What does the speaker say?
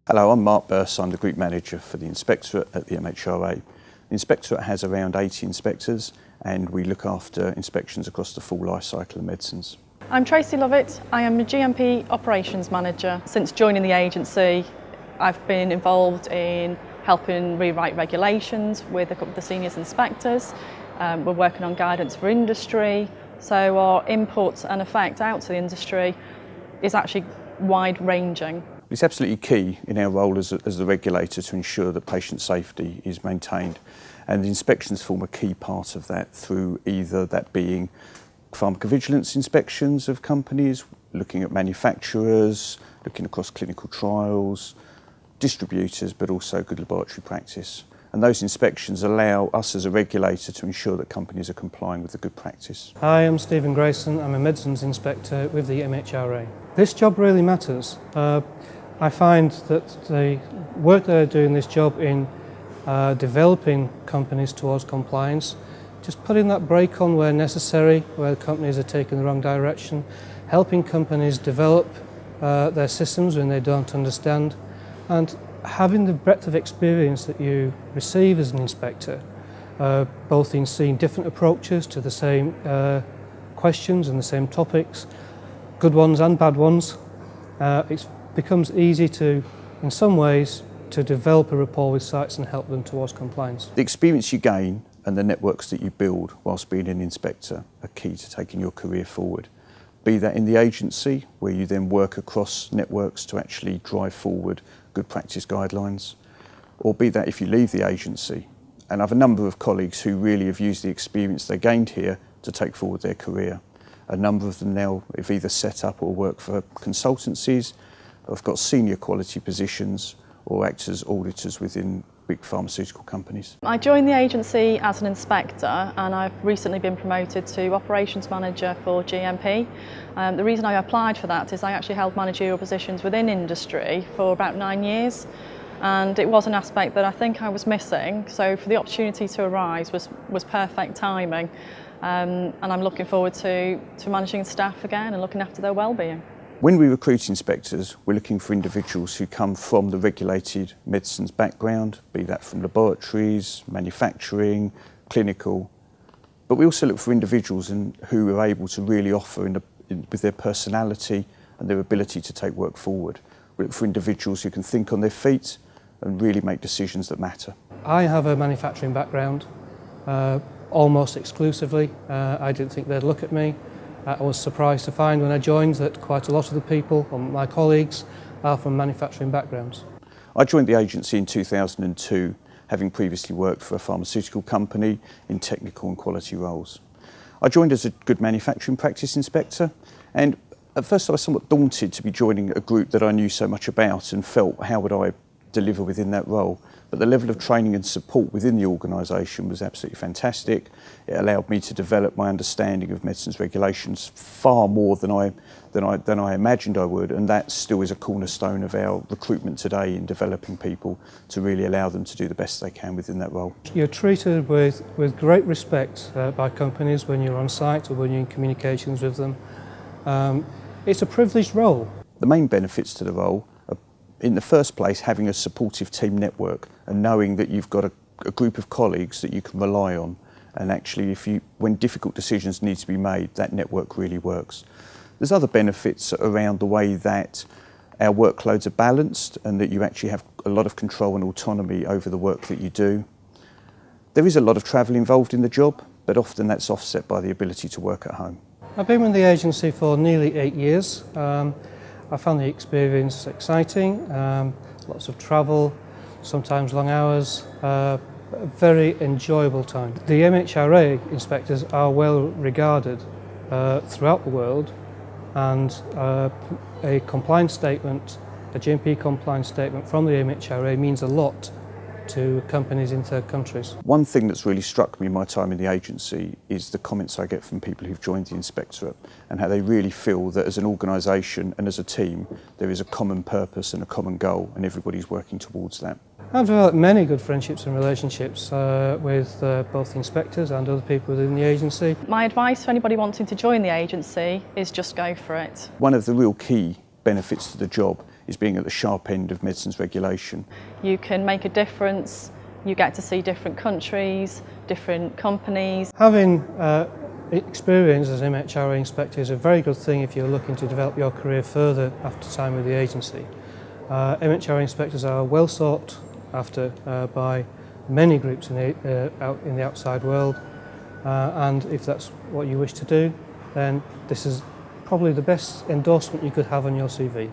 Hello, I'm Mark Burse. I'm the Group Manager for the Inspectorate at the MHRA. The Inspectorate has around 80 inspectors and we look after inspections across the full life cycle of medicines. I'm Tracy Lovett. I am a GMP Operations Manager. Since joining the agency, I've been involved in helping rewrite regulations with a couple of the senior inspectors. We're working on guidance for industry, so our input and effect out to the industry is actually wide-ranging. It's absolutely key in our role as the regulator to ensure that patient safety is maintained, and the inspections form a key part of that through either that being pharmacovigilance inspections of companies, looking at manufacturers, looking across clinical trials, distributors, but also good laboratory practice. And those inspections allow us as a regulator to ensure that companies are complying with the good practice. Hi, I'm Stephen Grayson. I'm a medicines inspector with the MHRA. This job really matters. I find that the work that I do in this job in developing companies towards compliance, just putting that brake on where necessary, where the companies are taking the wrong direction, helping companies develop their systems when they don't understand, and having the breadth of experience that you receive as an inspector, both in seeing different approaches to the same questions and the same topics, good ones and bad ones, it becomes easy to, in some ways, to develop a rapport with sites and help them towards compliance. The experience you gain and the networks that you build whilst being an inspector are key to taking your career forward. Be that in the agency, where you then work across networks to actually drive forward good practice guidelines, or be that if you leave the agency. And I have a number of colleagues who really have used the experience they gained here to take forward their career. A number of them now have either set up or work for consultancies, have got senior quality positions, or act as auditors within big pharmaceutical companies. I joined the agency as an inspector and I've recently been promoted to Operations Manager for GMP. The reason I applied for that is I actually held managerial positions within industry for about 9 years, and it was an aspect that I think I was missing, so for the opportunity to arise was perfect timing, and I'm looking forward to managing staff again and looking after their well-being. When we recruit inspectors, we're looking for individuals who come from the regulated medicines background, be that from laboratories, manufacturing, clinical. But we also look for individuals who are able to really offer with their personality and their ability to take work forward. We look for individuals who can think on their feet and really make decisions that matter. I have a manufacturing background, almost exclusively. I didn't think they'd look at me. I was surprised to find when I joined that quite a lot of the people, or my colleagues, are from manufacturing backgrounds. I joined the agency in 2002, having previously worked for a pharmaceutical company in technical and quality roles. I joined as a good manufacturing practice inspector, and at first I was somewhat daunted to be joining a group that I knew so much about and felt, how would I deliver within that role? But the level of training and support within the organisation was absolutely fantastic. It allowed me to develop my understanding of medicines regulations far more than I imagined I would, and that still is a cornerstone of our recruitment today in developing people to really allow them to do the best they can within that role. You're treated with great respect by companies when you're on site or when you're in communications with them. It's a privileged role. The main benefits to the role are, in the first place, having a supportive team network and knowing that you've got a group of colleagues that you can rely on, and actually when difficult decisions need to be made, that network really works. There's other benefits around the way that our workloads are balanced and that you actually have a lot of control and autonomy over the work that you do. There is a lot of travel involved in the job, but often that's offset by the ability to work at home. I've been with the agency for nearly 8 years. I found the experience exciting, lots of travel, sometimes long hours, a very enjoyable time. The MHRA inspectors are well regarded throughout the world, and a compliance statement, a GMP compliance statement from the MHRA means a lot to companies in third countries. One thing that's really struck me in my time in the agency is the comments I get from people who've joined the inspectorate and how they really feel that as an organisation and as a team there is a common purpose and a common goal, and everybody's working towards that. I've developed many good friendships and relationships with both inspectors and other people within the agency. My advice for anybody wanting to join the agency is just go for it. One of the real key benefits to the job is being at the sharp end of medicines regulation. You can make a difference, you get to see different countries, different companies. Having experience as an MHRA inspector is a very good thing if you're looking to develop your career further after time with the agency. MHRA inspectors are well sought after by many groups in the outside world, and if that's what you wish to do, then this is probably the best endorsement you could have on your CV.